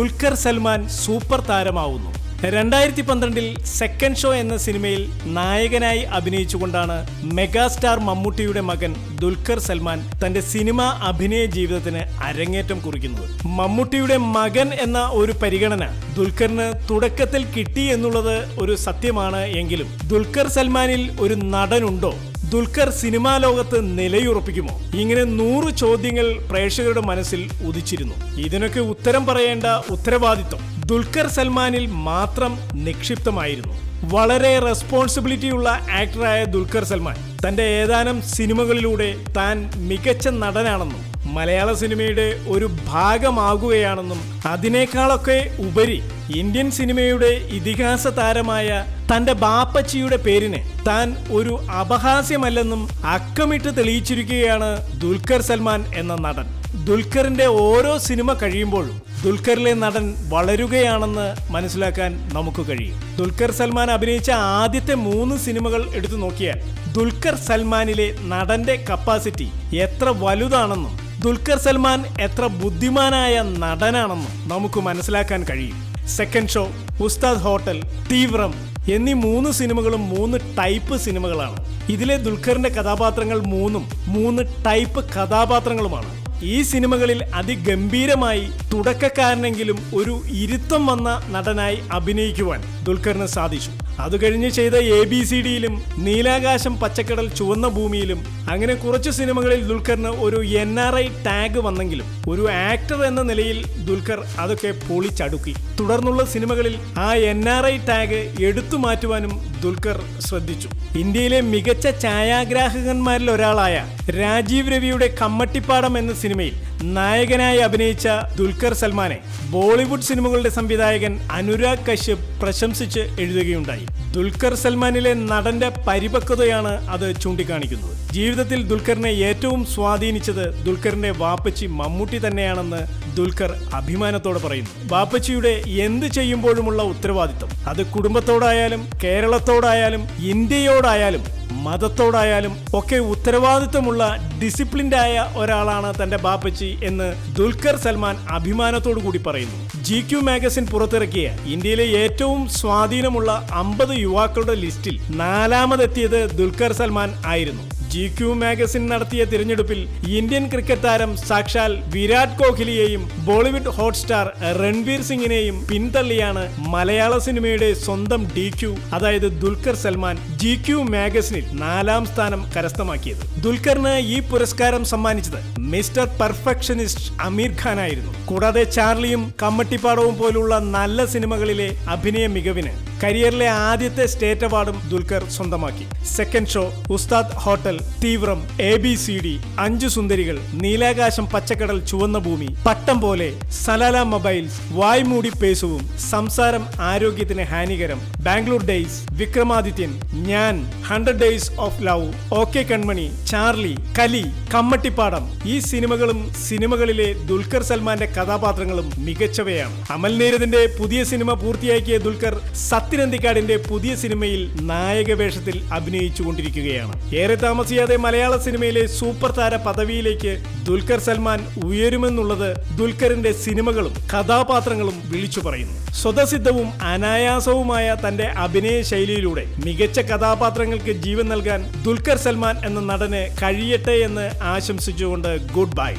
Dulquer Salmaan super താരമാവുന്നു. 2012 second show എന്ന സിനിമയിൽ നായകനായി അഭിനയിച്ചുകൊണ്ടാണ് മെഗാസ്റ്റാർ മമ്മൂട്ടിയുടെ മകൻ ദുൽഖർ സൽമാൻ തന്റെ സിനിമാ അഭിനയ ജീവിതത്തിന് അരങ്ങേറ്റം കുറിക്കുന്നത്. മമ്മൂട്ടിയുടെ മകൻ എന്ന ഒരു പരിഗണന ദുൽഖറിന് തുടക്കത്തിൽ കിട്ടി എന്നുള്ളത് ഒരു സത്യമാണ്. എങ്കിലും ദുൽഖർ സൽമാനിൽ ഒരു നടനുണ്ടോ? ദുൽഖർ സിനിമാ ലോകത്ത് നിലയുറപ്പിക്കുമോ? ഇങ്ങനെ 100 ചോദ്യങ്ങൾ പ്രേക്ഷകരുടെ മനസ്സിൽ ഉദിച്ചിരുന്നു. ഇതിനൊക്കെ ഉത്തരം പറയേണ്ട ഉത്തരവാദിത്വം ദുൽഖർ സൽമാനിൽ മാത്രം നിക്ഷിപ്തമായിരുന്നു. വളരെ റെസ്പോൺസിബിലിറ്റിയുള്ള ആക്ടറായ ദുൽഖർ സൽമാൻ തന്റെ ഏതാനും സിനിമകളിലൂടെ താൻ മികച്ച നടനാണെന്നും മലയാള സിനിമയുടെ ഒരു ഭാഗമാകുകയാണെന്നും അതിനേക്കാളൊക്കെ ഉപരി ഇന്ത്യൻ സിനിമയുടെ ഇതിഹാസ താരമായ തന്റെ ബാപ്പച്ചിയുടെ പേരിന് താൻ ഒരു അപഹാസ്യമല്ലെന്നും അക്കമിട്ട് തെളിയിച്ചിരിക്കുകയാണ് ദുൽഖർ സൽമാൻ എന്ന നടൻ. ദുൽഖറിന്റെ ഓരോ സിനിമ കഴിയുമ്പോഴും ദുൽഖറിലെ നടൻ വളരുകയാണെന്ന് മനസ്സിലാക്കാൻ നമുക്ക് കഴിയും. ദുൽഖർ സൽമാൻ അഭിനയിച്ച ആദ്യത്തെ 3 സിനിമകൾ എടുത്തു നോക്കിയാൽ ദുൽഖർ സൽമാനിലെ നടന്റെ കപ്പാസിറ്റി എത്ര വലുതാണെന്നും ദുൽഖർ സൽമാൻ എത്ര ബുദ്ധിമാനായ നടനാണെന്നും നമുക്ക് മനസ്സിലാക്കാൻ കഴിയും. സെക്കൻഡ് ഷോ, ഉസ്താദ് ഹോട്ടൽ, തീവ്രം എന്നീ 3 സിനിമകളും 3 ടൈപ്പ് സിനിമകളാണ്. ഇതിലെ ദുൽഖറിന്റെ കഥാപാത്രങ്ങൾ 3 ടൈപ്പ് കഥാപാത്രങ്ങളുമാണ്. ഈ സിനിമകളിൽ അതിഗംഭീരമായി തുടക്കക്കാരനെങ്കിലും ഒരു ഇരുത്തം വന്ന നടനായി അഭിനയിക്കുവാൻ ദുൽഖറിന് സാധിച്ചു. അത് കഴിഞ്ഞ് ചെയ്ത ABCDയിലും നീലാകാശം പച്ചക്കടൽ ചുവന്ന ഭൂമിയിലും അങ്ങനെ കുറച്ച് സിനിമകളിൽ ദുൽഖറിന് ഒരു NRI ടാഗ് വന്നെങ്കിലും ഒരു ആക്ടർ എന്ന നിലയിൽ ദുൽഖർ അതൊക്കെ പൊളിച്ചടുക്കി. തുടർന്നുള്ള സിനിമകളിൽ ആ NRI ടാഗ് എടുത്തു മാറ്റുവാനും ദുൽഖർ ശ്രദ്ധിച്ചു. ഇന്ത്യയിലെ മികച്ച ഛായാഗ്രാഹകന്മാരിൽ ഒരാളായ രാജീവ് രവിയുടെ കമ്മട്ടിപ്പാടം എന്ന സിനിമയിൽ നായകനായി അഭിനയിച്ച ദുൽഖർ സൽമാനെ ബോളിവുഡ് സിനിമകളുടെ സംവിധായകൻ അനുരാഗ് കശ്യപ് പ്രശംസിച്ച് എഴുതുകയുണ്ടായി. ദുൽഖർ സൽമാനിലെ നടന്റെ പരിപക്വതയാണ് അത് ചൂണ്ടിക്കാണിക്കുന്നത്. ജീവിതത്തിൽ ദുൽഖറിനെ ഏറ്റവും സ്വാധീനിച്ചത് ദുൽഖറിന്റെ വാപ്പച്ചി മമ്മൂട്ടി തന്നെയാണെന്ന് ദുൽഖർ അഭിമാനത്തോടെ പറയുന്നു. വാപ്പച്ചിയുടെ എന്ത് ചെയ്യുമ്പോഴുമുള്ള ഉത്തരവാദിത്വം അത് കുടുംബത്തോടായാലും കേരളത്തോടായാലും ഇന്ത്യയോടായാലും മതത്തോടായാലും ഒക്കെ ഉത്തരവാദിത്വമുള്ള ഡിസിപ്ലിൻഡായ ഒരാളാണ് തന്റെ ബാപ്പച്ചി എന്ന് ദുൽഖർ സൽമാൻ അഭിമാനത്തോടു കൂടി പറയുന്നു. GQ മാഗസിൻ പുറത്തിറക്കിയ ഇന്ത്യയിലെ ഏറ്റവും സ്വാധീനമുള്ള 50 യുവാക്കളുടെ ലിസ്റ്റിൽ 4ാമതെത്തിയത് ദുൽഖർ സൽമാൻ ആയിരുന്നു. GQ മാഗസിൻ നടത്തിയ തിരഞ്ഞെടുപ്പിൽ ഇന്ത്യൻ ക്രിക്കറ്റ് താരം സാക്ഷാൽ വിരാട് കോഹ്ലിയെയും ബോളിവുഡ് ഹോട്ട്സ്റ്റാർ രൺവീർ സിംഗിനെയും പിന്തള്ളിയാണ് മലയാള സിനിമയുടെ സ്വന്തം DQ അതായത് ദുൽഖർ സൽമാൻ GQ മാഗസിനിൽ 4ാം സ്ഥാനം കരസ്ഥമാക്കിയത്. ദുൽഖറിന് ഈ പുരസ്കാരം സമ്മാനിച്ചത് മിസ്റ്റർ പെർഫെക്ഷനിസ്റ്റ് അമീർ ഖാൻ ആയിരുന്നു. കൂടാതെ ചാർലിയും കമ്മട്ടിപ്പാടവും പോലുള്ള നല്ല സിനിമകളിലെ അഭിനയ മികവിന് കരിയറിലെ ആദ്യത്തെ സ്റ്റേറ്റ് അവാർഡും ദുൽഖർ സ്വന്തമാക്കി. സെക്കൻഡ് ഷോ, ഉസ്താദ് ഹോട്ടൽ, തീവ്രം, ABCD, 5 സുന്ദരികൾ, നീലാകാശം പച്ചക്കടൽ ചുവന്ന ഭൂമി, പട്ടം പോലെ, സലാല മൊബൈൽസ്, വായ്മൂടി പേസുവും, സംസാരം ആരോഗ്യത്തിന് ഹാനികരം, ബാംഗ്ലൂർ ഡേയ്സ്, വിക്രമാദിത്യൻ, ഞാൻ, 100 days of love, okay Kanmani, Charlie, Kali, Kammattipaadam ഈ സിനിമകളും സിനിമകളിലെ ദുൽഖർ സൽമാന്റെ കഥാപാത്രങ്ങളും മികച്ചവയാണ്. അമൽ നീരദിന്റെ പുതിയ സിനിമ പൂർത്തിയാക്കിയ ദുൽഖർ സത്യനന്ദിക്കാടിന്റെ പുതിയ സിനിമയിൽ നായക വേഷത്തിൽ അഭിനയിച്ചുകൊണ്ടിരിക്കുകയാണ്. ഏറെ താമസിയാതെ മലയാള സിനിമയിലെ സൂപ്പർ താര പദവിയിലേക്ക് ദുൽഖർ സൽമാൻ ഉയരുമെന്നുള്ളത് ദുൽഖറിന്റെ സിനിമകളും കഥാപാത്രങ്ങളും വിളിച്ചു പറയുന്നു. സ്വതസിദ്ധവും അനായാസവുമായ തന്റെ അഭിനയ ശൈലിയിലൂടെ മികച്ച കഥാപാത്രങ്ങൾക്ക് ജീവൻ നൽകാൻ ദുൽഖർ സൽമാൻ എന്ന നടന് കഴിയട്ടെ എന്ന് ആശംസിച്ചുകൊണ്ട് ഗുഡ് ബൈ.